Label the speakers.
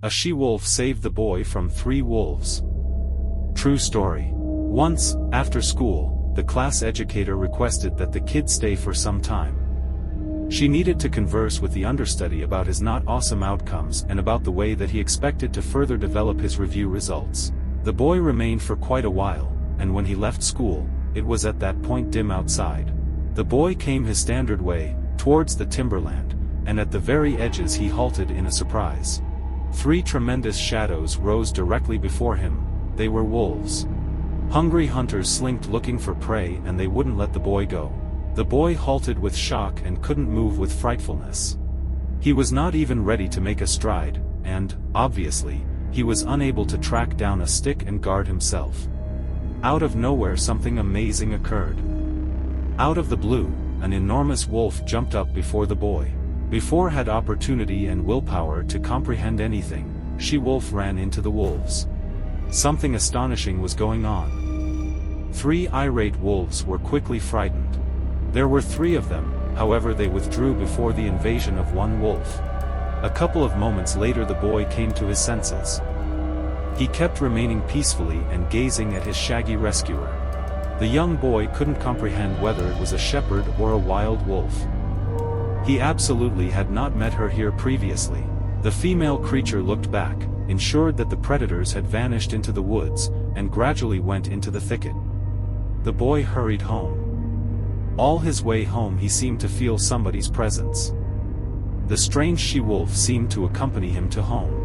Speaker 1: A she-wolf saved the boy from 3 wolves. True story. Once, after school, the class educator requested that the kid stay for some time. She needed to converse with the understudy about his not awesome outcomes and about the way that he expected to further develop his review results. The boy remained for quite a while, and when he left school, it was at that point dim outside. The boy came his standard way, towards the timberland, and at the very edges he halted in a surprise. 3 tremendous shadows rose directly before him. They were wolves. Hungry hunters slinked looking for prey, and they wouldn't let the boy go. The boy halted with shock and couldn't move with frightfulness. He was not even ready to make a stride, and, obviously, he was unable to track down a stick and guard himself. Out of nowhere something amazing occurred. Out of the blue, an enormous wolf jumped up before the boy. Before had opportunity and willpower to comprehend anything, she-wolf ran into the wolves. Something astonishing was going on. 3 irate wolves were quickly frightened. There were 3 of them, however they withdrew before the invasion of 1 wolf. A couple of moments later the boy came to his senses. He kept remaining peacefully and gazing at his shaggy rescuer. The young boy couldn't comprehend whether it was a shepherd or a wild wolf. He absolutely had not met her here previously. The female creature looked back, ensured that the predators had vanished into the woods, and gradually went into the thicket. The boy hurried home. All his way home he seemed to feel somebody's presence. The strange she-wolf seemed to accompany him to home.